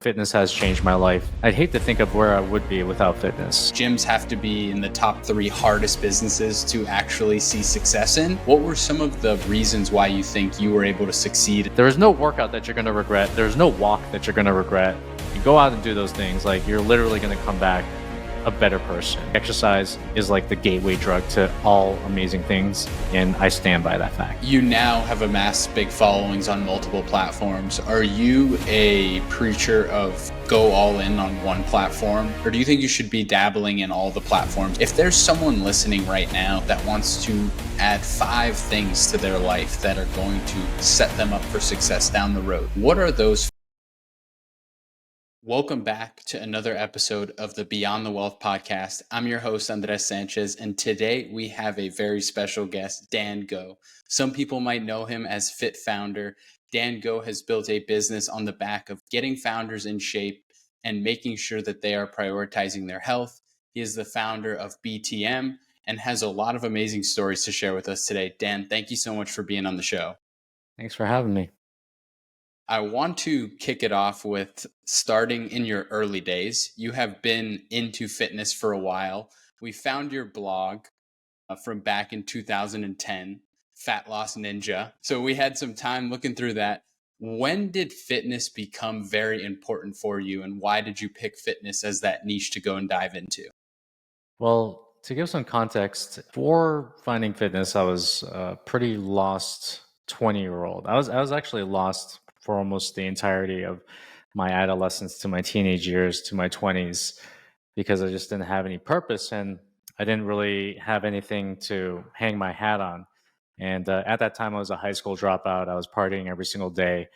Fitness has changed my life. I'd hate to think of where I would be without fitness. Gyms have to be in the top 3 hardest businesses to actually see success in. What were some of the reasons why you think you were able to succeed? There is no workout that you're going to regret. There's no walk that you're going to regret. You go out and do those things, like you're literally going to come back a better person. Exercise is like the gateway drug to all amazing things, and I stand by that fact. You now have amassed big followings on multiple platforms. Are you a preacher of go all in on one platform, or do you think you should be dabbling in all the platforms? If there's someone listening right now that wants to add 5 things to their life that are going to set them up for success down the road, what are those? Welcome back to another episode of the Beyond the Wealth podcast. I'm your host, Sanchez, and today we have a very special guest, Dan Go. Some people might know him as Fit Founder. Dan Go has built a business on the back of getting founders in shape and making sure that they are prioritizing their health. He is the founder of BTM and has a lot of amazing stories to share with us today. Dan, thank you so much for being on the show. Thanks for having me. I want to kick it off with starting in your early days. You have been into fitness for a while. We found your blog from back in 2010, Fat Loss Ninja. So we had some time looking through that. When did fitness become very important for you, and why did you pick fitness as that niche to go and dive into? Well, to give some context, for finding fitness, I was a pretty lost 20-year-old. I was actually lost for almost the entirety of my adolescence to my teenage years to my 20s because I just didn't have any purpose and I didn't really have anything to hang my hat on. And at that time, I was a high school dropout. I was partying every single day,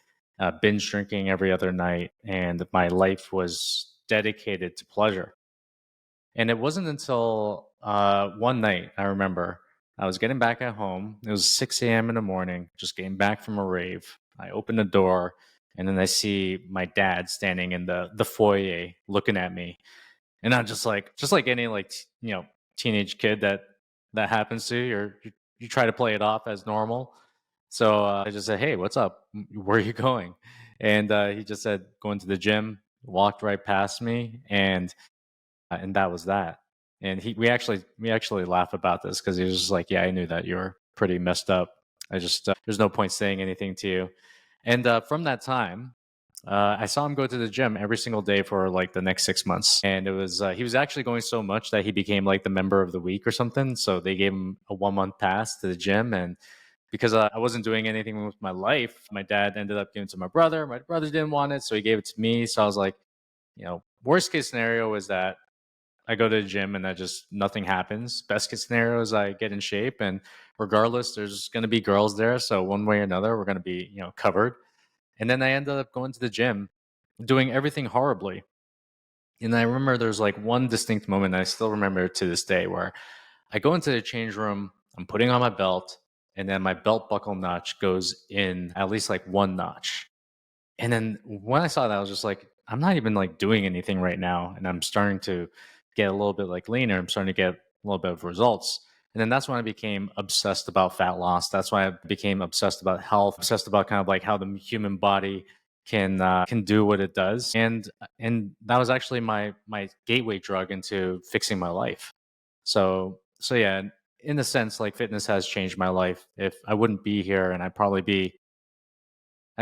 binge drinking every other night, and my life was dedicated to pleasure. And it wasn't until one night, I remember, I was getting back at home. It was 6 a.m. in the morning, just getting back from a rave. I open the door, and then I see my dad standing in the foyer looking at me. And I'm just like any teenage kid that happens to you, you try to play it off as normal. So I just said, "Hey, what's up? Where are you going?" And he just said, "Going to the gym." Walked right past me, and that was that. And we actually laugh about this because he was just like, "Yeah, I knew that you were pretty messed up. I just there's no point saying anything to you." And from that time, I saw him go to the gym every single day for like the next 6 months, and it was he was actually going so much that he became like the member of the week or something. So they gave him a 1 month pass to the gym, and because I wasn't doing anything with my life, my dad ended up giving it to my brother. My brother didn't want it, so he gave it to me. So I was like, worst case scenario is that I go to the gym and that just nothing happens. Best case scenario is I get in shape, and regardless, there's going to be girls there. So one way or another, we're going to be, covered. And then I ended up going to the gym, doing everything horribly. And I remember there's like one distinct moment I still remember to this day where I go into the change room, I'm putting on my belt, and then my belt buckle notch goes in at least like one notch. And then when I saw that, I was just like, I'm not even like doing anything right now. And I'm starting to get a little bit like leaner. I'm starting to get a little bit of results. And then that's when I became obsessed about fat loss. That's why I became obsessed about health, obsessed about kind of like how the human body can do what it does. And that was actually my gateway drug into fixing my life. So yeah, in a sense, like fitness has changed my life. If I wouldn't be here, and I'd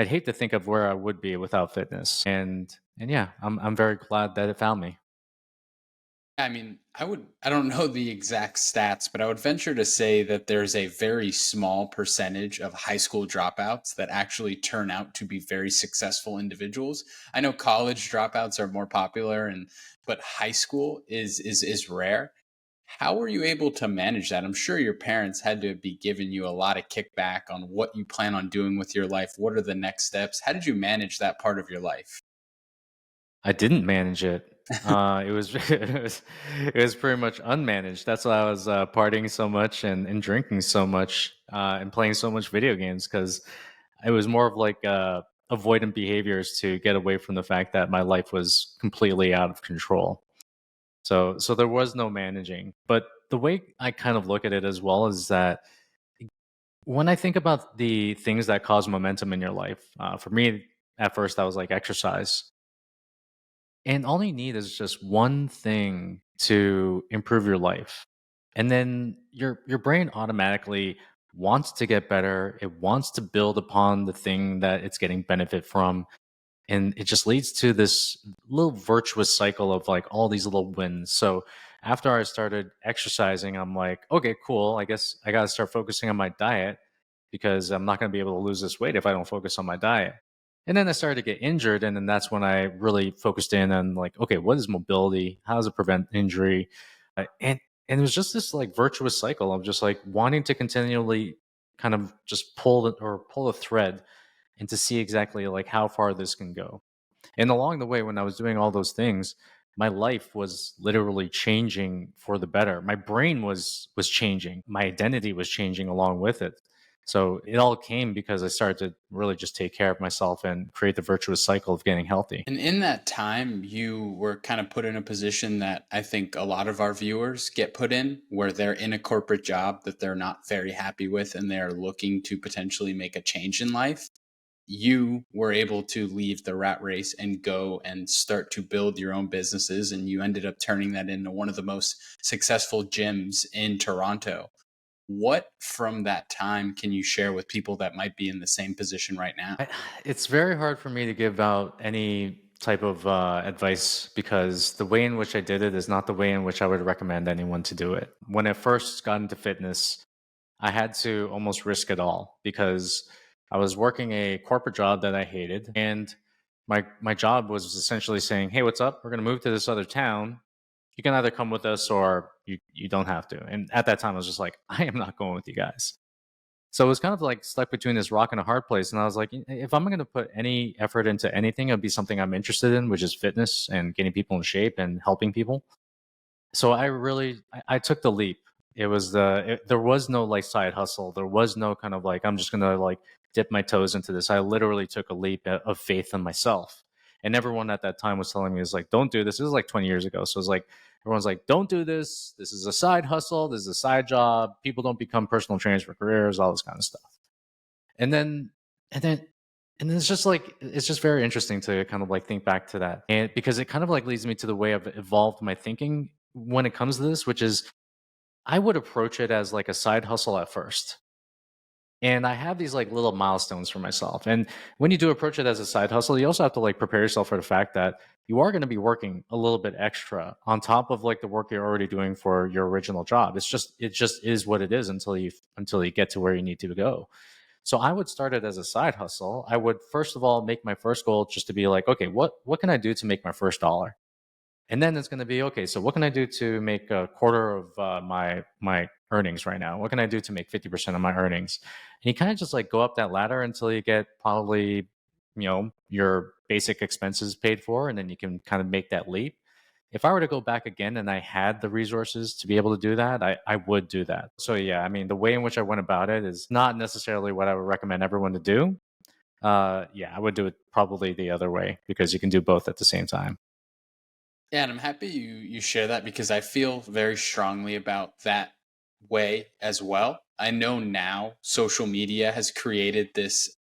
hate to think of where I would be without fitness. And yeah, I'm very glad that it found me. I mean, I don't know the exact stats, but I would venture to say that there's a very small percentage of high school dropouts that actually turn out to be very successful individuals. I know college dropouts are more popular but high school is rare. How were you able to manage that? I'm sure your parents had to be giving you a lot of kickback on what you plan on doing with your life. What are the next steps? How did you manage that part of your life? I didn't manage it. It was it was pretty much unmanaged. That's why I was partying so much and drinking so much and playing so much video games because it was more of like avoidant behaviors to get away from the fact that my life was completely out of control. So there was no managing. But the way I kind of look at it as well is that when I think about the things that cause momentum in your life, for me, at first, I was like exercise. And all you need is just one thing to improve your life. And then your brain automatically wants to get better. It wants to build upon the thing that it's getting benefit from. And it just leads to this little virtuous cycle of like all these little wins. So after I started exercising, I'm like, okay, cool. I guess I got to start focusing on my diet because I'm not going to be able to lose this weight if I don't focus on my diet. And then I started to get injured. And then that's when I really focused in on like, okay, what is mobility? How does it prevent injury? And it was just this like virtuous cycle of just like wanting to continually kind of just pull a thread and to see exactly like how far this can go. And along the way, when I was doing all those things, my life was literally changing for the better. My brain was changing. My identity was changing along with it. So it all came because I started to really just take care of myself and create the virtuous cycle of getting healthy. And in that time, you were kind of put in a position that I think a lot of our viewers get put in, where they're in a corporate job that they're not very happy with and they're looking to potentially make a change in life. You were able to leave the rat race and go and start to build your own businesses. And you ended up turning that into one of the most successful gyms in Toronto. What from that time can you share with people that might be in the same position right now? I, it's very hard for me to give out any type of advice because the way in which I did it is not the way in which I would recommend anyone to do it. When I first got into fitness, I had to almost risk it all because I was working a corporate job that I hated, and my job was essentially saying, "Hey, what's up? We're going to move to this other town. You can either come with us or you don't have to." And at that time, I was just like, "I am not going with you guys." So it was kind of like stuck between this rock and a hard place. And I was like, if I'm going to put any effort into anything, it'd be something I'm interested in, which is fitness and getting people in shape and helping people. So I took the leap. There was no like side hustle. There was no kind of like I'm just gonna like dip my toes into this. I literally took a leap of faith in myself. And everyone at that time was telling me, "Is like, don't do this." This is like 20 years ago. So it's like everyone's like, don't do this. This is a side hustle. This is a side job. People don't become personal trainers for careers, all this kind of stuff. And then and then and then it's just very interesting to kind of like think back to that. And because it kind of like leads me to the way I've evolved my thinking when it comes to this, which is I would approach it as like a side hustle at first. And I have these like little milestones for myself. And when you do approach it as a side hustle, you also have to like prepare yourself for the fact that you are going to be working a little bit extra on top of like the work you're already doing for your original job. It just is what it is until you get to where you need to go. So I would start it as a side hustle. I would first of all make my first goal just to be like, okay, what can I do to make my first dollar? And then it's going to be okay. So what can I do to make a quarter of my earnings right now? What can I do to make 50% of my earnings? And you kind of just like go up that ladder until you get probably your basic expenses paid for, and then you can kind of make that leap. If I were to go back again and I had the resources to be able to do that, I would do that. So yeah, I mean the way in which I went about it is not necessarily what I would recommend everyone to do. Yeah, I would do it probably the other way because you can do both at the same time. Yeah, and I'm happy you share that because I feel very strongly about that way as well. I know now social media has created this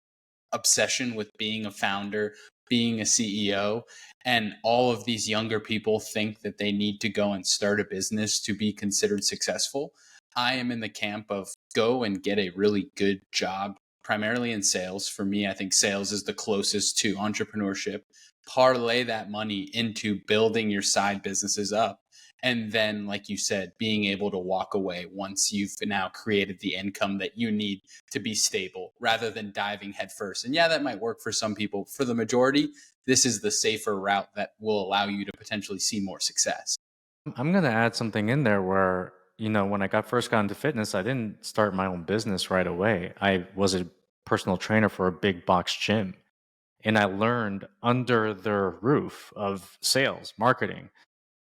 obsession with being a founder, being a CEO, and all of these younger people think that they need to go and start a business to be considered successful. I am in the camp of go and get a really good job, primarily in sales. For me, I think sales is the closest to entrepreneurship. Parlay that money into building your side businesses up. And then, like you said, being able to walk away once you've now created the income that you need to be stable rather than diving headfirst. And yeah, that might work for some people. For the majority, this is the safer route that will allow you to potentially see more success. I'm gonna add something in there where, when I first got into fitness, I didn't start my own business right away. I was a personal trainer for a big box gym. And I learned under their roof of sales, marketing,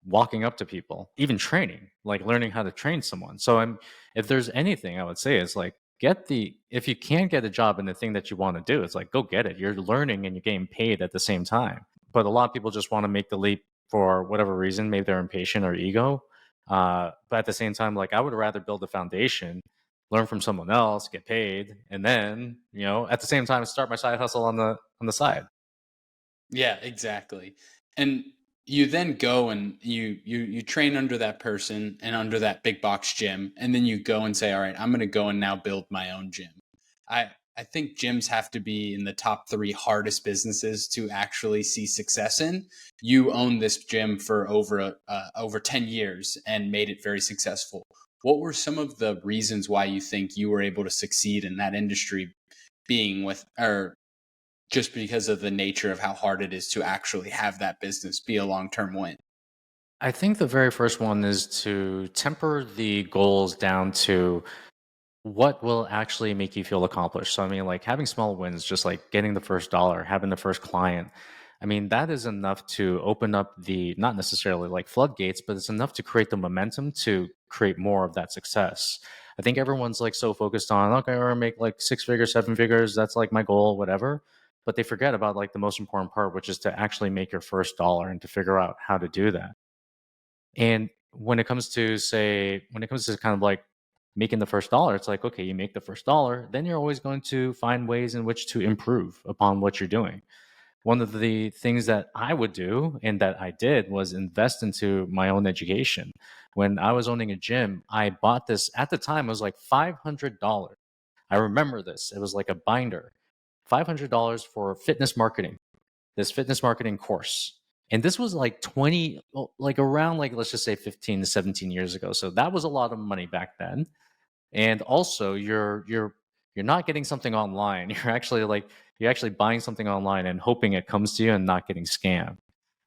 walking up to people, even training, like learning how to train someone. So if there's anything I would say is like if you can't get a job in the thing that you want to do, it's like go get it. You're learning and you're getting paid at the same time. But a lot of people just want to make the leap for whatever reason. Maybe they're impatient or ego. But at the same time, like I would rather build a foundation, learn from someone else, get paid, and then at the same time start my side hustle on the side. Yeah, exactly. And you then go and you train under that person and under that big box gym, and then you go and say, all right, I'm going to go and now build my own gym. I think gyms have to be in the top 3 hardest businesses to actually see success in. You own this gym for over 10 years and made it very successful. What were some of the reasons why you think you were able to succeed in that industry, being with, or just because of the nature of how hard it is to actually have that business be a long-term win? I think the very first one is to temper the goals down to what will actually make you feel accomplished. So, I mean, like having small wins, just like getting the first dollar, having the first client. I mean, that is enough to open up the, not necessarily like floodgates, but it's enough to create the momentum to create more of that success. I think everyone's like so focused on, okay, or make like 6 figures, 7 figures. That's like my goal, whatever. But they forget about like the most important part, which is to actually make your first dollar and to figure out how to do that. And when it comes to kind of like making the first dollar, it's like, okay, you make the first dollar, then you're always going to find ways in which to improve upon what you're doing. One of the things that I would do and that I did was invest into my own education. When I was owning a gym, I bought this at the time, it was like $500. I remember this. It was like a binder, $500 for fitness marketing, this fitness marketing course. And this was like 20, like around like, let's just say 15 to 17 years ago. So that was a lot of money back then. And also you're not getting something online. You're actually buying something online and hoping it comes to you and not getting scammed.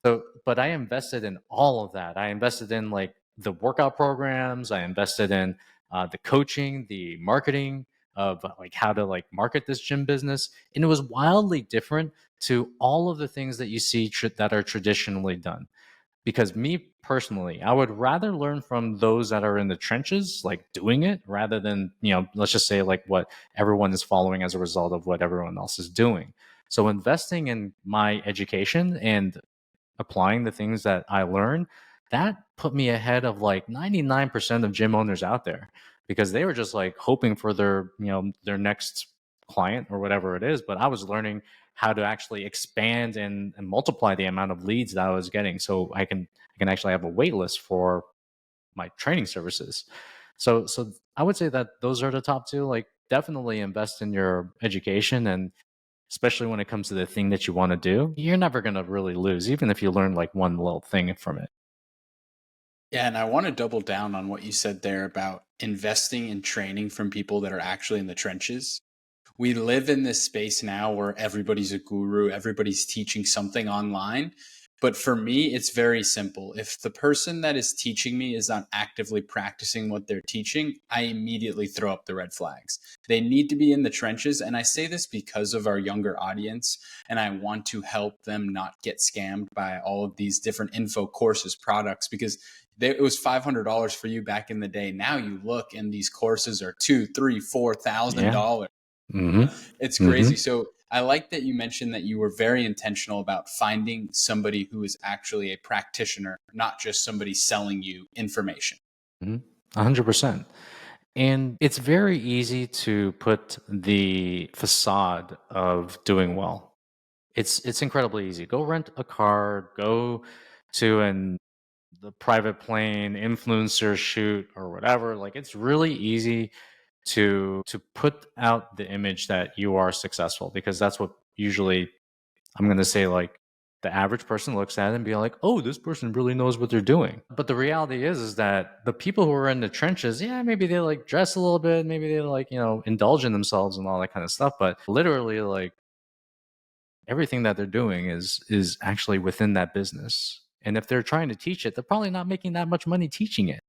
So, but I invested in all of that. I invested in like the workout programs. I invested in the coaching, the marketing of like how to like market this gym business, and it was wildly different to all of the things that you see that are traditionally done. Because me personally, I would rather learn from those that are in the trenches, like doing it, rather than let's just say like what everyone is following as a result of what everyone else is doing. So investing in my education and applying the things that I learned, that put me ahead of like 99% of gym owners out there because they were just like hoping for their next client or whatever it is. But I was learning how to actually expand and multiply the amount of leads that I was getting so I can actually have a wait list for my training services. So I would say that those are the top two. Like definitely invest in your education, and especially when it comes to the thing that you want to do, you're never going to really lose, even if you learn like one little thing from it. Yeah, and I want to double down on what you said there about investing in training from people that are actually in the trenches. We live in this space now where everybody's a guru, everybody's teaching something online. But for me, it's very simple. If the person that is teaching me is not actively practicing what they're teaching, I immediately throw up the red flags. They need to be in the trenches. And I say this because of our younger audience, and I want to help them not get scammed by all of these different info courses, products, because it was $500 for you back in the day. Now you look and these courses are two, three, four thousand Yeah. dollars Mm-hmm. It's Mm-hmm. crazy. So I like that you mentioned that you were very intentional about finding somebody who is actually a practitioner, not just somebody selling you information. Mm-hmm. 100%. And it's very easy to put the facade of doing well. It's incredibly easy. Go rent a car, go to an the private plane influencer shoot or whatever. Like it's really easy to put out the image that you are successful because that's what usually I'm going to say like the average person looks at it and be like, "Oh, this person really knows what they're doing." But the reality is that the people who are in the trenches, yeah, maybe they like dress a little bit, maybe they like, indulge in themselves and all that kind of stuff, but literally like everything that they're doing is actually within that business. And if they're trying to teach it, they're probably not making that much money teaching it.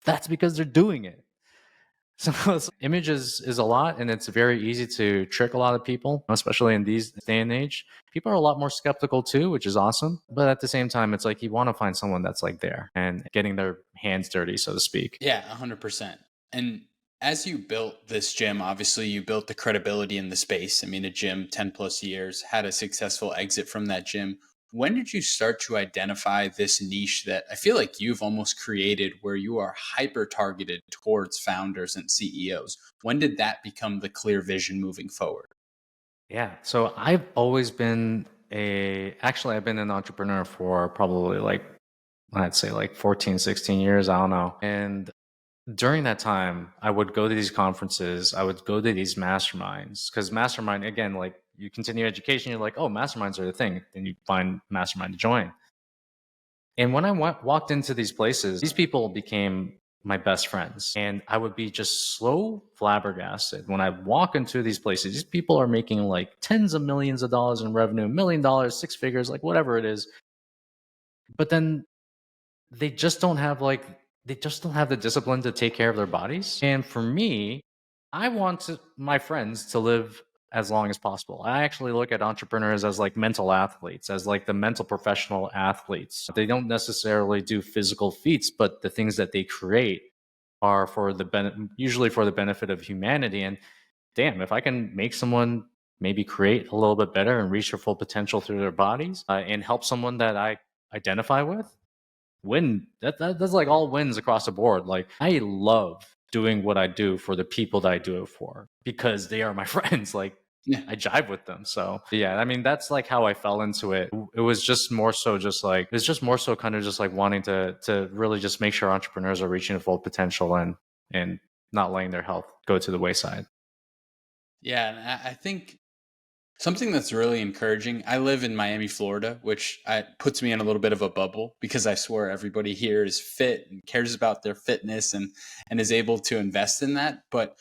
That's because they're doing it. So image is a lot, and it's very easy to trick a lot of people, especially in these day and age. People are a lot more skeptical too, which is awesome. But at the same time, it's like you want to find someone that's like there and getting their hands dirty, so to speak. Yeah, 100%. And as you built this gym, obviously you built the credibility in the space. I mean, a gym 10 plus years, had a successful exit from that gym. When did you start to identify this niche that I feel like you've almost created where you are hyper targeted towards founders and CEOs? When did that become the clear vision moving forward? Yeah. So I've always been Actually, I've been an entrepreneur for probably like, I'd say like 14, 16 years. I don't know. And during that time, I would go to these conferences, I would go to these masterminds, because mastermind, again, like you continue education, you're like, oh, masterminds are the thing. Then you find mastermind to join. And when I walked into these places, these people became my best friends. And I would be just so flabbergasted when I walk into these places. These people are making like tens of millions of dollars in revenue, $1 million, six figures, like whatever it is. But then they just don't have like they just don't have the discipline to take care of their bodies. And for me, my friends to live as long as possible. I actually look at entrepreneurs as like mental athletes, as like the mental professional athletes. They don't necessarily do physical feats, but the things that they create are for usually for the benefit of humanity. And damn, if I can make someone maybe create a little bit better and reach their full potential through their bodies, and help someone that I identify with, that's like all wins across the board. Like I love doing what I do for the people that I do it for because they are my friends. Like Yeah. I jive with them. So yeah, I mean that's like how I fell into it. It was just more so just like it's just more so kind of just like wanting to really just make sure entrepreneurs are reaching their full potential and not letting their health go to the wayside. Yeah, and I think something that's really encouraging. I live in Miami, Florida, which puts me in a little bit of a bubble because I swear everybody here is fit and cares about their fitness and is able to invest in that. But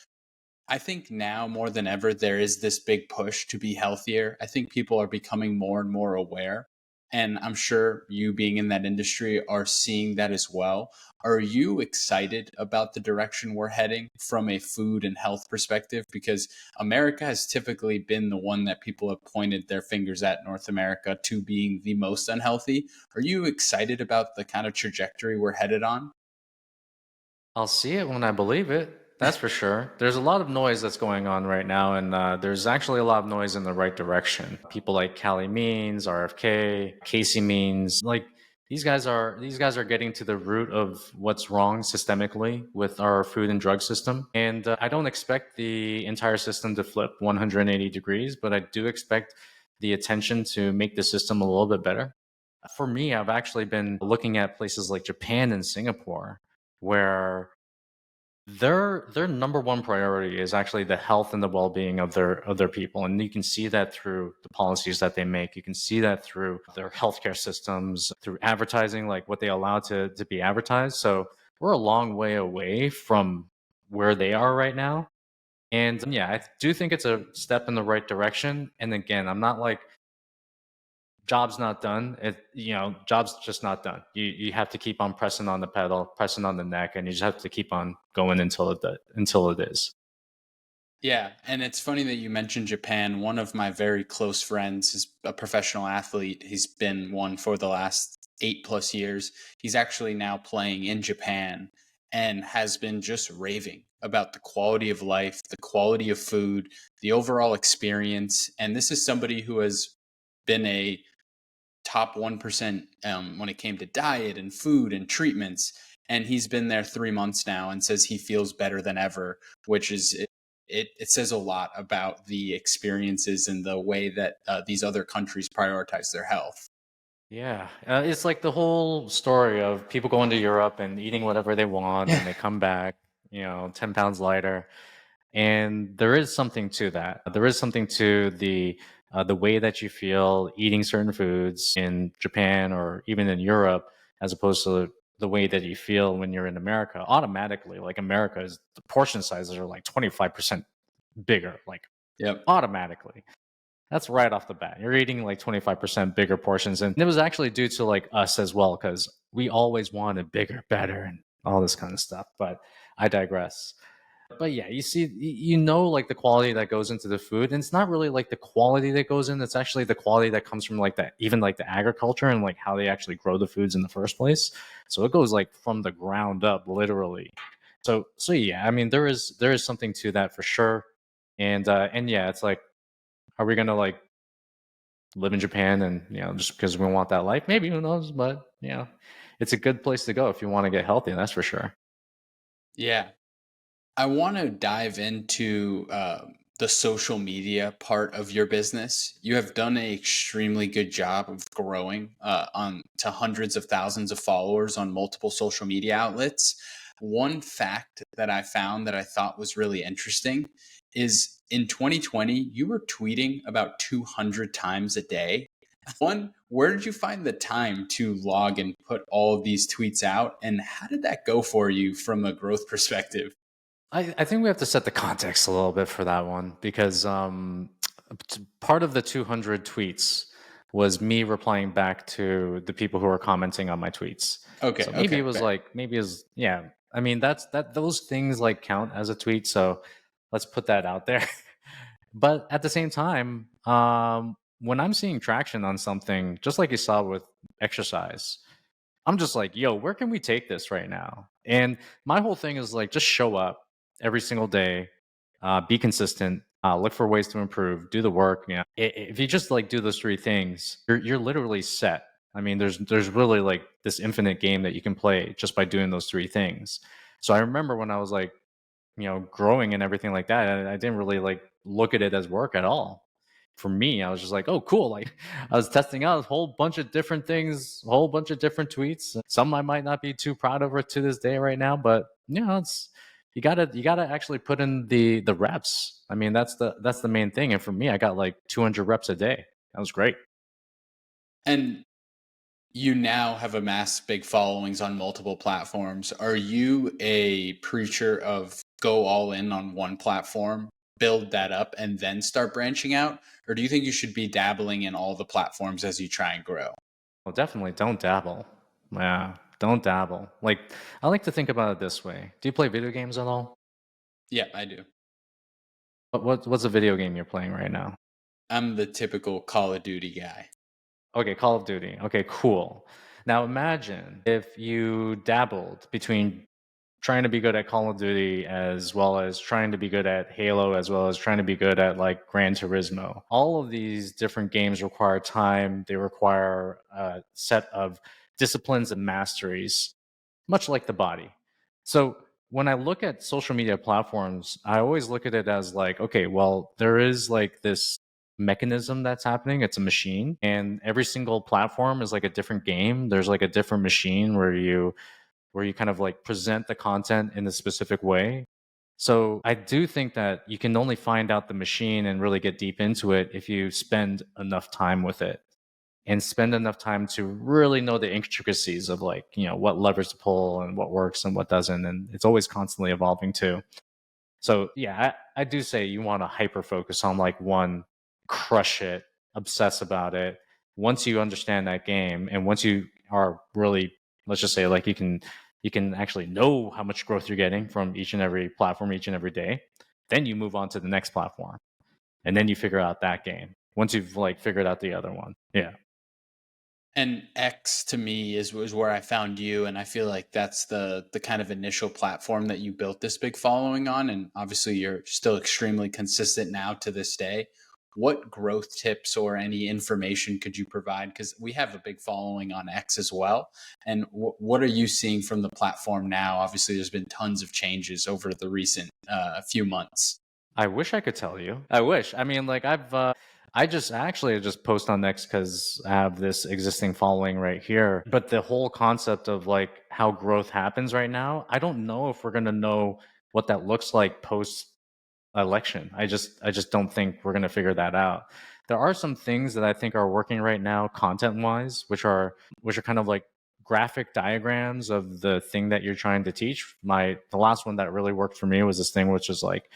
I think now more than ever, there is this big push to be healthier. I think people are becoming more and more aware. And I'm sure you being in that industry are seeing that as well. Are you excited about the direction we're heading from a food and health perspective? Because America has typically been the one that people have pointed their fingers at, North America, to being the most unhealthy. Are you excited about the kind of trajectory we're headed on? I'll see it when I believe it. That's for sure. There's a lot of noise that's going on right now, and there's actually a lot of noise in the right direction. People like Cali Means, RFK, Casey Means, like these guys are getting to the root of what's wrong systemically with our food and drug system. And I don't expect the entire system to flip 180 degrees, but I do expect the attention to make the system a little bit better. For me, I've actually been looking at places like Japan and Singapore where their number one priority is actually the health and the well-being of their people, and you can see that through the policies that they make. You can see that through their healthcare systems, through advertising, like what they allow to be advertised. So we're a long way away from where they are right now. And yeah, I do think it's a step in the right direction. And again, I'm not like job's not done. Job's just not done. You have to keep on pressing on the pedal, pressing on the neck, and you just have to keep on going until it is. Yeah, and it's funny that you mentioned Japan. One of my very close friends is a professional athlete. He's been one for the last 8 plus years. He's actually now playing in Japan and has been just raving about the quality of life, the quality of food, the overall experience. And this is somebody who has been a top 1% when it came to diet and food and treatments. And he's been there 3 months now and says he feels better than ever, which is it says a lot about the experiences and the way that these other countries prioritize their health. Yeah, it's like the whole story of people going to Europe and eating whatever they want, Yeah. and they come back, 10 pounds lighter. And there is something to that. There is something to the way that you feel eating certain foods in Japan or even in Europe, as opposed to the way that you feel when you're in America. Automatically, like America is the portion sizes are like 25% bigger, like Yep. automatically. That's right off the bat. You're eating like 25% bigger portions. And it was actually due to like us as well, because we always wanted bigger, better, and all this kind of stuff. But I digress. But yeah, you see, like the quality that goes into the food, and it's not really like the quality that goes in. It's actually the quality that comes from like that, even like the agriculture and like how they actually grow the foods in the first place. So it goes like from the ground up, literally. So yeah, I mean, there is something to that for sure. And yeah, it's like, are we gonna like live in Japan and just because we want that life? Maybe, who knows? But it's a good place to go if you want to get healthy. That's for sure. Yeah. I want to dive into the social media part of your business. You have done an extremely good job of growing on to hundreds of thousands of followers on multiple social media outlets. One fact that I found that I thought was really interesting is in 2020, you were tweeting about 200 times a day. One, where did you find the time to log and put all of these tweets out? And how did that go for you from a growth perspective? I think we have to set the context a little bit for that one because part of the 200 tweets was me replying back to the people who are commenting on my tweets. Okay, So maybe it okay, was fair. like, maybe it was, yeah. I mean, those things like count as a tweet. So let's put that out there. But at the same time, when I'm seeing traction on something, just like you saw with exercise, I'm just like, yo, where can we take this right now? And my whole thing is like, just show up every single day, be consistent, look for ways to improve, do the work. You know, if you just like do those three things, you're literally set. I mean, there's really like this infinite game that you can play just by doing those three things. So I remember when I was like, growing and everything like that, I didn't really like look at it as work at all. For me, I was just like, oh, cool. Like I was testing out a whole bunch of different things, a whole bunch of different tweets. Some I might not be too proud of it to this day right now, but it's you gotta actually put in the reps. I mean, that's the main thing. And for me, I got like 200 reps a day. That was great. And you now have amassed big followings on multiple platforms. Are you a preacher of go all in on one platform, build that up, and then start branching out? Or do you think you should be dabbling in all the platforms as you try and grow? Well, definitely don't dabble. Yeah, don't dabble. Like I like to think about it this way. Do you play video games at all? Yeah, I do. What's a video game you're playing right now? I'm the typical Call of Duty guy. Okay, Call of Duty. Okay, cool. Now imagine if you dabbled between trying to be good at Call of Duty as well as trying to be good at Halo as well as trying to be good at like Gran Turismo. All of these different games require time, they require a set of disciplines and masteries, much like the body. So when I look at social media platforms, I always look at it as like, okay, well, there is like this mechanism that's happening. It's a machine, and every single platform is like a different game. There's like a different machine where you kind of like present the content in a specific way. So I do think that you can only find out the machine and really get deep into it if you spend enough time with it and spend enough time to really know the intricacies of like, what levers to pull and what works and what doesn't. And it's always constantly evolving too. So yeah, I do say you want to hyper focus on like one, crush it, obsess about it. Once you understand that game and once you are really, let's just say like you can actually know how much growth you're getting from each and every platform each and every day, then you move on to the next platform. And then you figure out that game. Once you've like figured out the other one. Yeah. And X to me is where I found you, and I feel like that's the kind of initial platform that you built this big following on, and obviously you're still extremely consistent now to this day. What growth tips or any information could you provide? Because we have a big following on X as well, and what are you seeing from the platform now? Obviously, there's been tons of changes over the recent few months. I wish I could tell you. I wish. I mean, like I just post on X because I have this existing following right here. But the whole concept of like how growth happens right now, I don't know if we're gonna know what that looks like post election. I just don't think we're gonna figure that out. There are some things that I think are working right now, content wise, which are kind of like graphic diagrams of the thing that you're trying to teach. The last one that really worked for me was this thing, which is like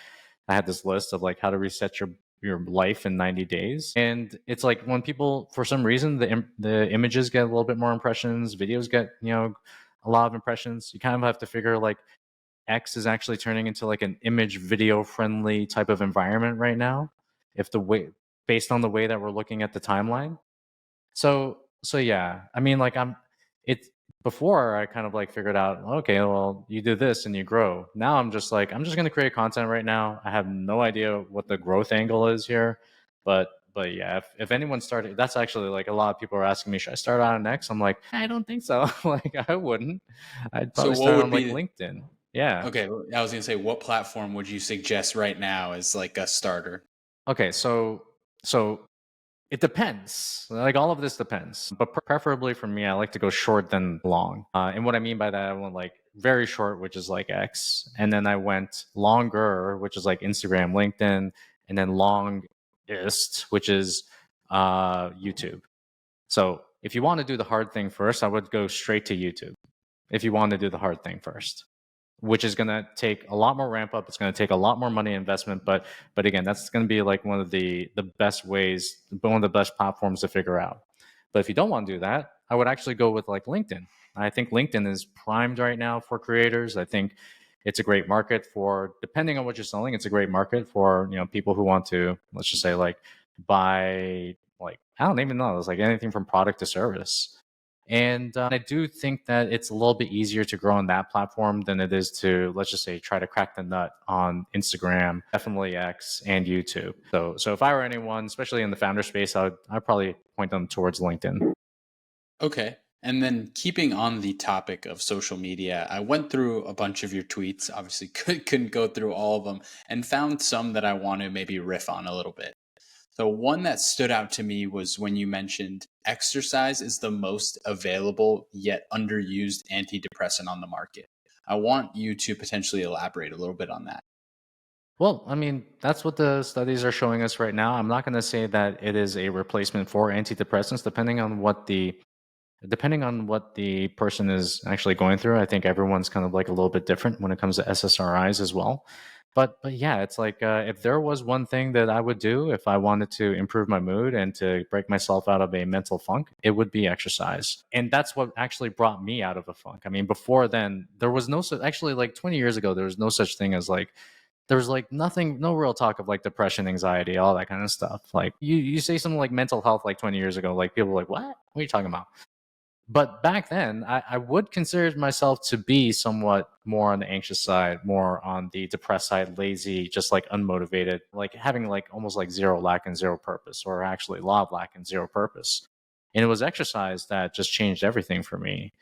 I had this list of like how to reset your life in 90 days. And it's like when people for some reason the images get a little bit more impressions, videos get, a lot of impressions. You kind of have to figure like X is actually turning into like an image video friendly type of environment right now. If the way Based on the way that we're looking at the timeline. So yeah, I mean, like it's before I kind of like figured out, okay, well, you do this and you grow. Now I'm just like, I'm just going to create content right now. I have no idea what the growth angle is here, but yeah, if anyone started, that's actually like a lot of people are asking me, should I start out on X? I'm like, I don't think so. Like I wouldn't. I'd So, probably what start would on like be LinkedIn. Yeah. Okay, well, I was gonna say, what platform would you suggest right now as like a starter? Okay, so it depends. Like all of this depends, but preferably for me, I like to go short than long. And what I mean by that, I went like very short, which is like X, and then I went longer, which is like Instagram, LinkedIn, and then longest, which is YouTube. So if you want to do the hard thing first, I would go straight to YouTube. If you want to do the hard thing first, which is going to take a lot more ramp up. It's going to take a lot more money investment, but again, that's going to be like one of the best ways, one of the best platforms to figure out. But if you don't want to do that, I would actually go with like LinkedIn. I think LinkedIn is primed right now for creators. I think it's a great market for, depending on what you're selling, it's a great market for, people who want to, let's just say, like buy, like I don't even know, it's like anything from product to service. And I do think that it's a little bit easier to grow on that platform than it is to, let's just say, try to crack the nut on Instagram, definitely X, and YouTube. So if I were anyone, especially in the founder space, I'd probably point them towards LinkedIn. Okay. And then keeping on the topic of social media, I went through a bunch of your tweets. Obviously, couldn't go through all of them, and found some that I want to maybe riff on a little bit. So one that stood out to me was when you mentioned exercise is the most available yet underused antidepressant on the market. I want you to potentially elaborate a little bit on that. Well, I mean, that's what the studies are showing us right now. I'm not going to say that it is a replacement for antidepressants, depending on what the person is actually going through. I think everyone's kind of like a little bit different when it comes to SSRIs as well. But yeah, it's like if there was one thing that I would do if I wanted to improve my mood and to break myself out of a mental funk, it would be exercise. And that's what actually brought me out of a funk. I mean, before then, there was no such, actually, like 20 years ago, there was no such thing as like, there was like nothing, no real talk of like depression, anxiety, all that kind of stuff. Like you say something like mental health like 20 years ago, like people were like, what are you talking about? But back then, I would consider myself to be somewhat more on the anxious side, more on the depressed side, lazy, just like unmotivated, like having like almost like zero lack and zero purpose, or actually a lot of lack and zero purpose. And it was exercise that just changed everything for me.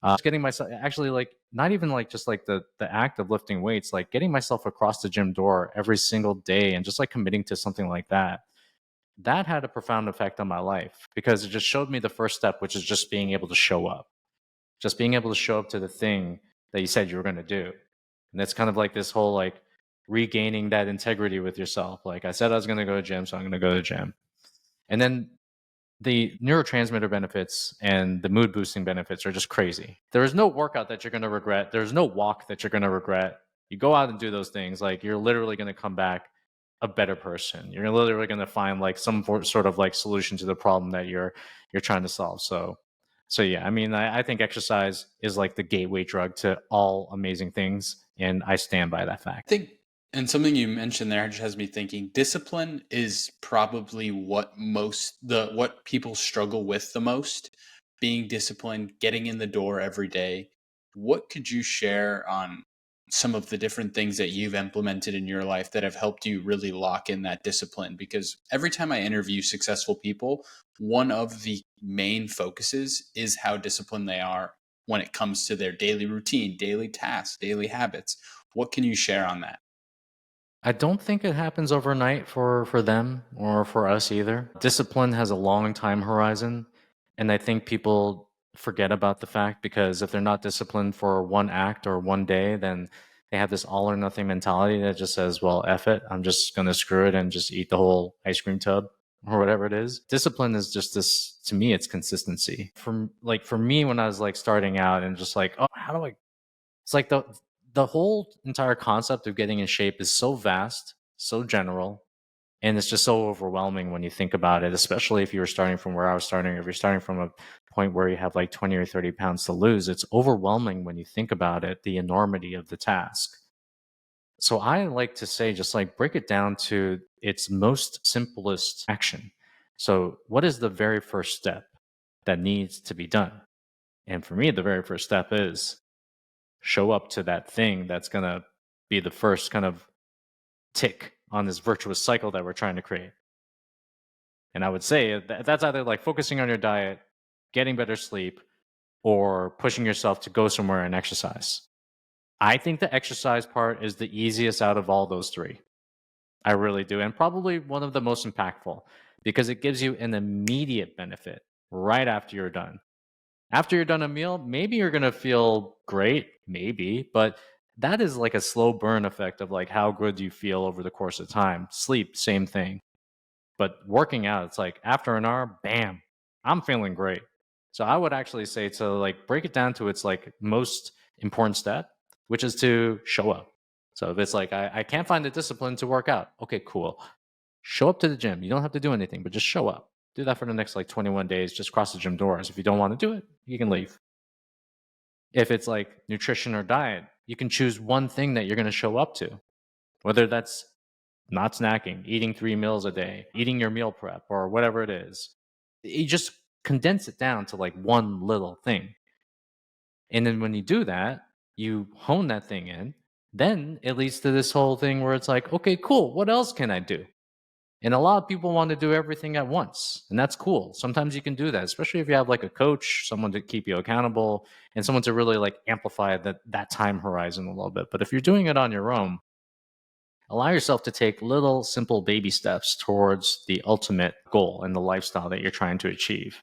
Just getting myself, actually, like not even like just like the act of lifting weights, like getting myself across the gym door every single day and just like committing to something like that had a profound effect on my life because it just showed me the first step, which is just being able to show up, just being able to show up to the thing that you said you were going to do. And that's kind of like this whole like regaining that integrity with yourself. Like I said, I was going to go to gym, so I'm going to go to the gym. And then the neurotransmitter benefits and the mood boosting benefits are just crazy. There is no workout that you're going to regret. There's no walk that you're going to regret. You go out and do those things, like you're literally going to come back a better person. You're literally going to find like some sort of like solution to the problem that you're trying to solve. So yeah, I mean, I think exercise is like the gateway drug to all amazing things, and I stand by that fact. I think, and something you mentioned there just has me thinking, discipline is probably what people struggle with the most. Being disciplined, getting in the door every day. What could you share on some of the different things that you've implemented in your life that have helped you really lock in that discipline? Because every time I interview successful people, one of the main focuses is how disciplined they are when it comes to their daily routine, daily tasks, daily habits. What can you share on that? I don't think it happens overnight for them or for us either. Discipline has a long time horizon, and I think people forget about the fact because if they're not disciplined for one act or one day, then they have this all or nothing mentality that just says, "Well, F it, I'm just gonna screw it and just eat the whole ice cream tub." Or whatever it is. Discipline is just this, to me, it's consistency. For me, when I was like starting out and just like, oh, how do I, it's like the whole entire concept of getting in shape is so vast, so general, and it's just so overwhelming when you think about it, especially if you were starting from where I was starting. If you're starting from a point where you have like 20 or 30 pounds to lose, it's overwhelming when you think about it, the enormity of the task. So I like to say, just like break it down to its most simplest action. So, what is the very first step that needs to be done? And for me, the very first step is show up to that thing that's going to be the first kind of tick on this virtuous cycle that we're trying to create. And I would say that's either like focusing on your diet, getting better sleep, or pushing yourself to go somewhere and exercise. I think the exercise part is the easiest out of all those three. I really do. And probably one of the most impactful because it gives you an immediate benefit right after you're done. After you're done a meal, maybe you're going to feel great, maybe, but that is like a slow burn effect of like how good you feel over the course of time. Sleep, same thing. But working out, it's like after an hour, bam, I'm feeling great. So I would actually say to like break it down to its like most important step, which is to show up. So if it's like I can't find the discipline to work out, okay, cool. Show up to the gym. You don't have to do anything, but just show up. Do that for the next like 21 days. Just cross the gym doors. If you don't want to do it, you can leave. If it's like nutrition or diet, you can choose one thing that you're going to show up to, whether that's not snacking, eating 3 meals a day, eating your meal prep, or whatever it is. You just condense it down to like one little thing. And then when you do that, you hone that thing in. Then it leads to this whole thing where it's like, okay, cool. What else can I do? And a lot of people want to do everything at once, and that's cool. Sometimes you can do that, especially if you have like a coach, someone to keep you accountable, and someone to really like amplify that time horizon a little bit. But if you're doing it on your own, allow yourself to take little simple baby steps towards the ultimate goal and the lifestyle that you're trying to achieve.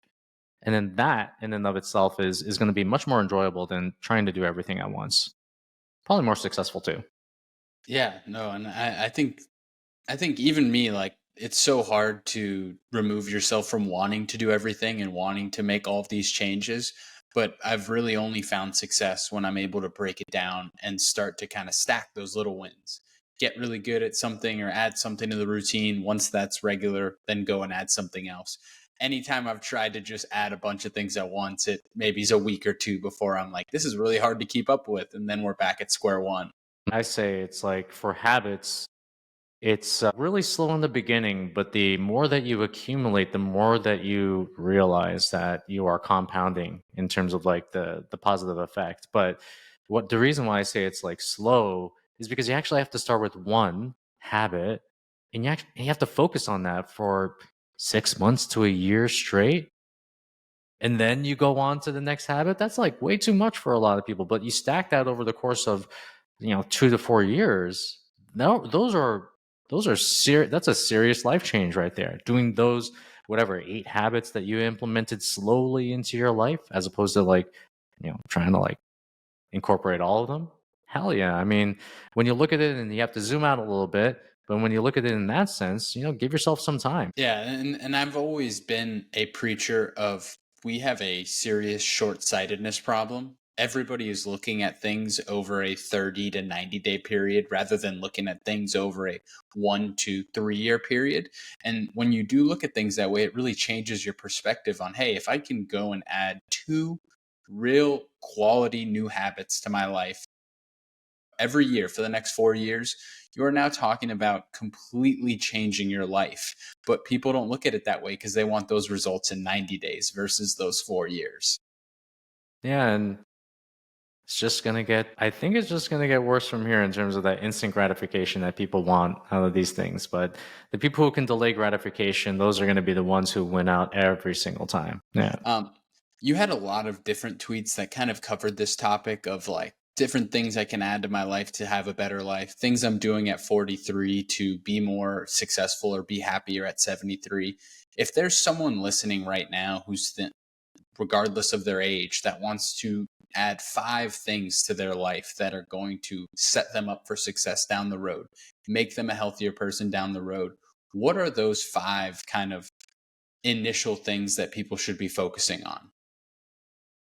And then that in and of itself is going to be much more enjoyable than trying to do everything at once. Probably more successful too. Yeah, no, and I think even me, like, it's so hard to remove yourself from wanting to do everything and wanting to make all of these changes. But I've really only found success when I'm able to break it down and start to kind of stack those little wins. Get really good at something or add something to the routine. Once that's regular, then go and add something else. Anytime I've tried to just add a bunch of things at once, it maybe is a week or two before I'm like, this is really hard to keep up with. And then we're back at square one. I say it's like for habits, it's really slow in the beginning, but the more that you accumulate, the more that you realize that you are compounding in terms of like the positive effect. But what the reason why I say it's like slow is because you actually have to start with one habit, and you have to focus on that for 6 months to a year straight, and then you go on to the next habit. That's like way too much for a lot of people. But you stack that over the course of 2 to 4 years. No, those are serious. That's a serious life change right there. Doing those whatever 8 habits that you implemented slowly into your life, as opposed to like trying to like incorporate all of them. Hell yeah! I mean, when you look at it, and you have to zoom out a little bit, but when you look at it in that sense, give yourself some time. Yeah, and I've always been a preacher of we have a serious short-sightedness problem. Everybody is looking at things over a 30 to 90-day period rather than looking at things over a 1 to 3 year period. And when you do look at things that way, it really changes your perspective on, hey, if I can go and add two real quality new habits to my life every year for the next 4 years, you are now talking about completely changing your life. But people don't look at it that way because they want those results in 90 days versus those 4 years. Yeah, and I think it's just gonna get worse from here in terms of that instant gratification that people want out of these things. But the people who can delay gratification, those are gonna be the ones who win out every single time. Yeah. Um, you had a lot of different tweets that kind of covered this topic of like different things I can add to my life to have a better life, things I'm doing at 43 to be more successful or be happier at 73. If there's someone listening right now who's regardless of their age, that wants to add 5 things to their life that are going to set them up for success down the road, make them a healthier person down the road. What are those 5 kind of initial things that people should be focusing on?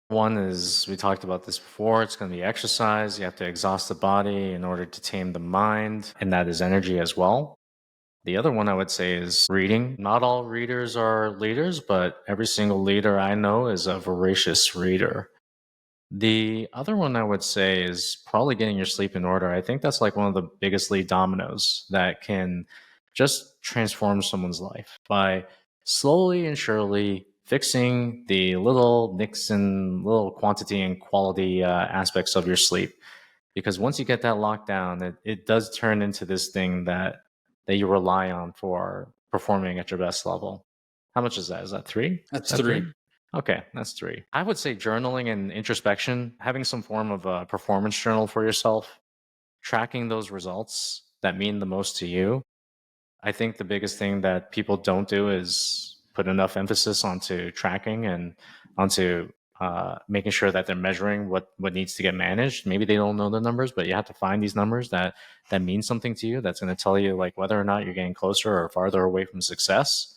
One is, we talked about this before, it's gonna be exercise. You have to exhaust the body in order to tame the mind, and that is energy as well. The other one I would say is reading. Not all readers are leaders, but every single leader I know is a voracious reader. The other one I would say is probably getting your sleep in order. I think that's like one of the biggest lead dominoes that can just transform someone's life by slowly and surely fixing the little nicks and little quantity and quality aspects of your sleep. Because once you get that locked down, it does turn into this thing that you rely on for performing at your best level. How much is that? Is that three? Is That's that three? 3. Okay, that's three. I would say journaling and introspection, having some form of a performance journal for yourself, tracking those results that mean the most to you. I think the biggest thing that people don't do is put enough emphasis onto tracking and onto making sure that they're measuring what needs to get managed. Maybe they don't know the numbers, but you have to find these numbers that mean something to you. That's going to tell you like whether or not you're getting closer or farther away from success.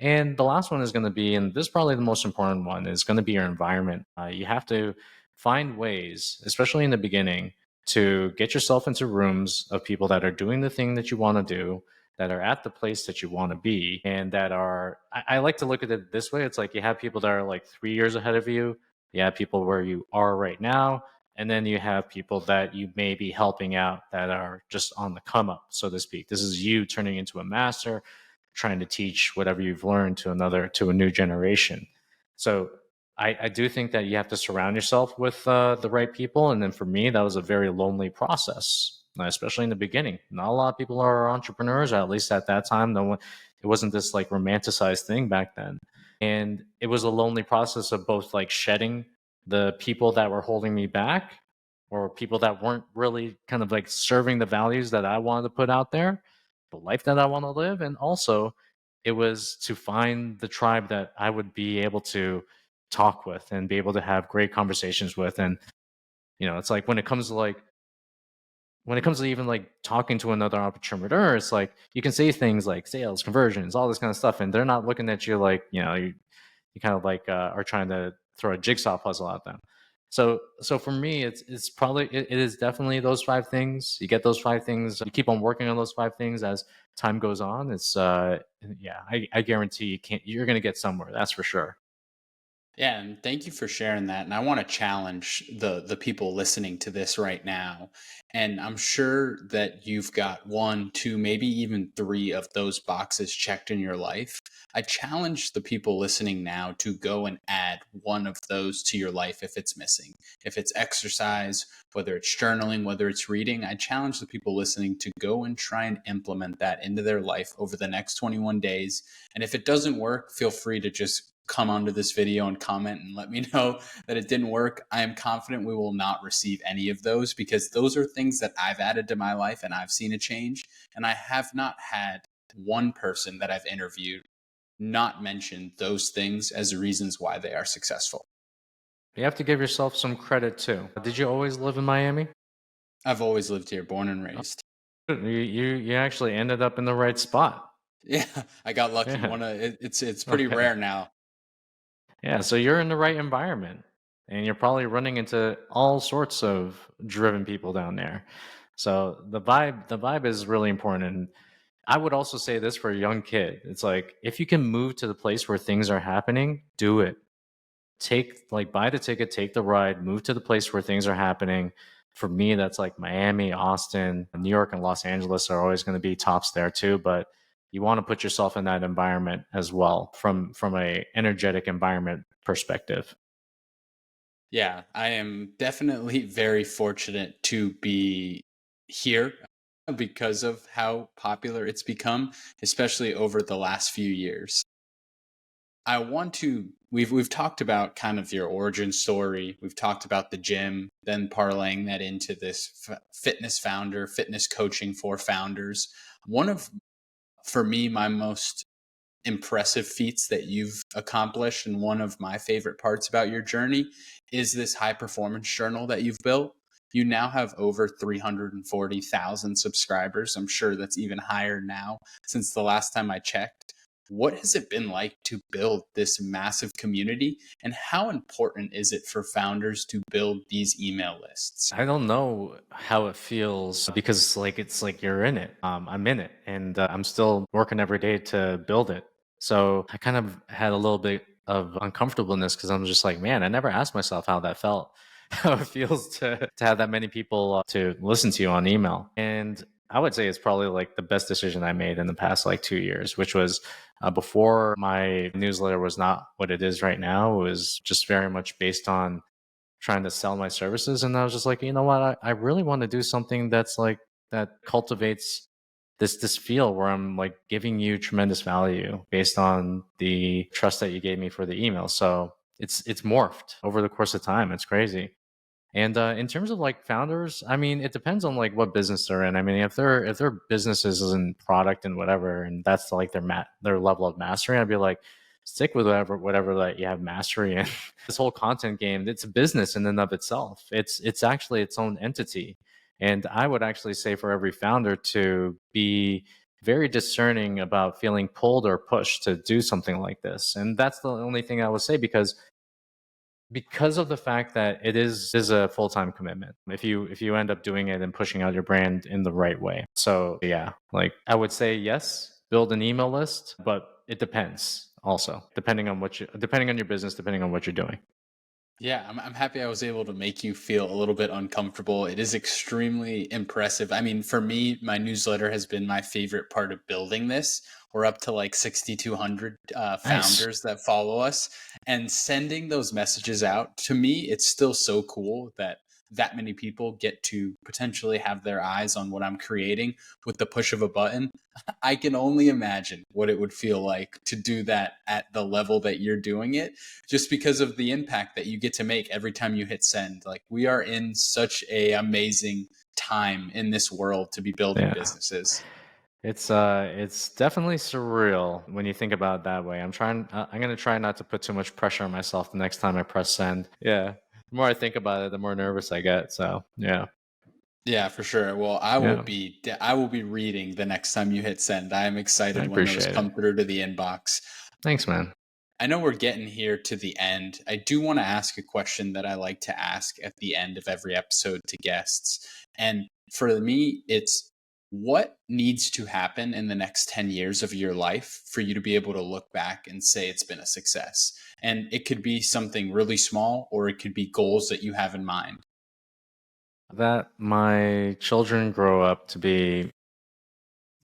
And the last one is going to be, and this is probably the most important one, is going to be your environment. You have to find ways, especially in the beginning, to get yourself into rooms of people that are doing the thing that you want to do, that are at the place that you want to be, and that are, I like to look at it this way. It's like you have people that are like 3 years ahead of you, you have people where you are right now, and then you have people that you may be helping out that are just on the come up, so to speak. This is you turning into a master, trying to teach whatever you've learned to a new generation. So I do think that you have to surround yourself with the right people. And then for me, that was a very lonely process, especially in the beginning. Not a lot of people are entrepreneurs, or at least at that time. No one, it wasn't this like romanticized thing back then. And it was a lonely process of both like shedding the people that were holding me back, or people that weren't really kind of like serving the values that I wanted to put out there, the life that I want to live. And also, it was to find the tribe that I would be able to talk with and be able to have great conversations with. And, it's like when it comes to even like talking to another entrepreneur, it's like you can say things like sales, conversions, all this kind of stuff, and they're not looking at you like, you kind of like are trying to throw a jigsaw puzzle at them. So for me, it's probably it is definitely those five things. You get those five things, you keep on working on those five things as time goes on. It's yeah, I guarantee you're gonna get somewhere. That's for sure. Yeah, and thank you for sharing that. And I want to challenge the people listening to this right now. And I'm sure that you've got one, two, maybe even three of those boxes checked in your life. I challenge the people listening now to go and add one of those to your life if it's missing. If it's exercise, whether it's journaling, whether it's reading, I challenge the people listening to go and try and implement that into their life over the next 21 days. And if it doesn't work, feel free to just come onto this video and comment and let me know that it didn't work. I am confident we will not receive any of those, because those are things that I've added to my life and I've seen a change. And I have not had one person that I've interviewed not mention those things as reasons why they are successful. You have to give yourself some credit too. Did you always live in Miami? I've always lived here, born and Oh, raised. you actually ended up in the right spot. Yeah, I got lucky. Yeah. It's pretty Okay. rare now. Yeah, so you're in the right environment, and you're probably running into all sorts of driven people down there. So the vibe is really important. And I would also say this for a young kid. It's like if you can move to the place where things are happening, do it. Buy the ticket, take the ride, move to the place where things are happening. For me, that's like Miami, Austin, New York, and Los Angeles are always going to be tops there too. But you want to put yourself in that environment as well from a energetic environment perspective. Yeah, I am definitely very fortunate to be here because of how popular it's become, especially over the last few years. I want to we've talked about kind of your origin story. We've talked about the gym, then parlaying that into this fitness founder, fitness coaching for founders. One of, for me, my most impressive feats that you've accomplished, and one of my favorite parts about your journey, is this high performance journal that you've built. You now have over 340,000 subscribers. I'm sure that's even higher now since the last time I checked. What has it been like to build this massive community, and how important is it for founders to build these email lists? I don't know how it feels because like it's like you're in it. I'm in it, and I'm still working every day to build it. So I kind of had a little bit of uncomfortableness because I'm just like, man, I never asked myself how that felt, how it feels to have that many people to listen to you on email. And I would say it's probably like the best decision I made in the past like 2 years, which was before my newsletter was not what it is right now. It was just very much based on trying to sell my services. And I was just like, you know what? I really want to do something that's like that cultivates this feel where I'm like giving you tremendous value based on the trust that you gave me for the email. So it's morphed over the course of time. It's crazy. And in terms of like founders, I mean, it depends on like what business they're in. I mean, if their businesses is in product and whatever, and that's like their level of mastery, I'd be like, stick with whatever that you have mastery in. This whole content game, it's a business in and of itself. It's actually its own entity. And I would actually say for every founder to be very discerning about feeling pulled or pushed to do something like this. And that's the only thing I would say because of the fact that it is a full-time commitment if you end up doing it and pushing out your brand in the right way. So yeah, like I would say yes, build an email list, but it depends also depending on your business, depending on what you're doing. Yeah, I'm happy I was able to make you feel a little bit uncomfortable. It is extremely impressive. I mean, for me, my newsletter has been my favorite part of building this. We're up to like 6,200 Nice. founders that follow us, and sending those messages out, to me, it's still so cool that that many people get to potentially have their eyes on what I'm creating with the push of a button. I can only imagine what it would feel like to do that at the level that you're doing it, just because of the impact that you get to make every time you hit send. Like, we are in such a amazing time in this world to be building Yeah. businesses. It's definitely surreal when you think about it that way. I'm going to try not to put too much pressure on myself the next time I press send. Yeah. The more I think about it, the more nervous I get. So, yeah. Yeah, for sure. Well, Yeah. I will be reading the next time you hit send. I am I excited when those appreciate it. come through to the inbox. Thanks, man. I know we're getting here to the end. I do want to ask a question that I like to ask at the end of every episode to guests. And for me, it's, what needs to happen in the next 10 years of your life for you to be able to look back and say it's been a success? And it could be something really small, or it could be goals that you have in mind. That my children grow up to be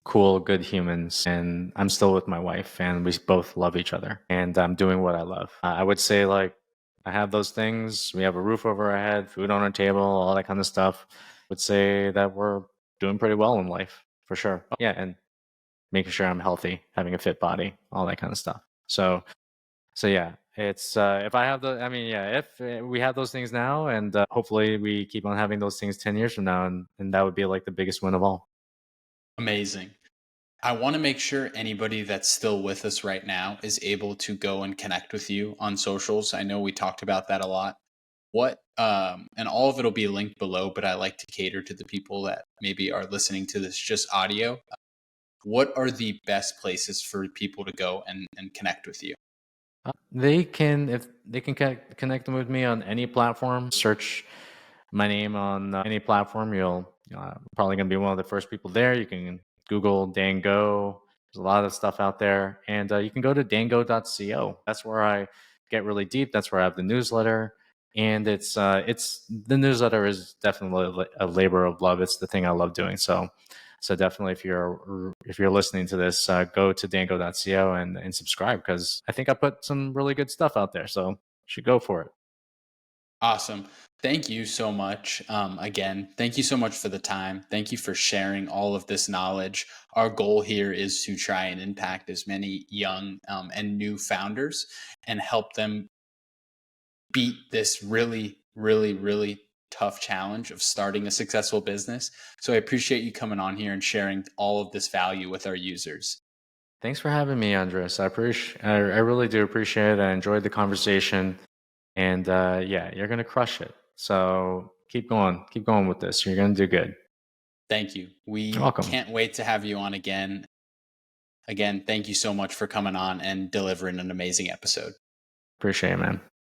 cool, good humans, and I'm still with my wife, and we both love each other, and I'm doing what I love. I would say, like, I have those things. We have a roof over our head, food on our table, all that kind of stuff. Would say that we're doing pretty well in life for sure. Yeah, and making sure I'm healthy, having a fit body, all that kind of stuff. So yeah, it's if I have the, I mean, yeah, if we have those things now, and hopefully we keep on having those things 10 years from now, and that would be like the biggest win of all. Amazing. I want to make sure anybody that's still with us right now is able to go and connect with you on socials. I know we talked about that a lot. And all of it'll be linked below, but I like to cater to the people that maybe are listening to this just audio. What are the best places for people to go and connect with you? They can, if they can connect with me on any platform. Search my name on any platform. You'll probably gonna be one of the first people there. You can Google Dango. There's a lot of stuff out there, and you can go to dango.co. That's where I get really deep. That's where I have the newsletter, and it's the newsletter is definitely a labor of love. It's the thing I love doing. So definitely, if you're listening to this, go to dango.co and subscribe, because I think I put some really good stuff out there. So you should go for it. Awesome. Thank you so much. Again, thank you so much for the time. Thank you for sharing all of this knowledge. Our goal here is to try and impact as many young and new founders and help them beat this really, really, really tough challenge of starting a successful business. So I appreciate you coming on here and sharing all of this value with our users. Thanks for having me, Andres. I really do appreciate it. I enjoyed the conversation, and yeah, you're gonna crush it. So keep going with this. You're gonna do good. Thank you. You're We welcome. can't wait to have you on again. Again, thank you so much for coming on and delivering an amazing episode. Appreciate it, man.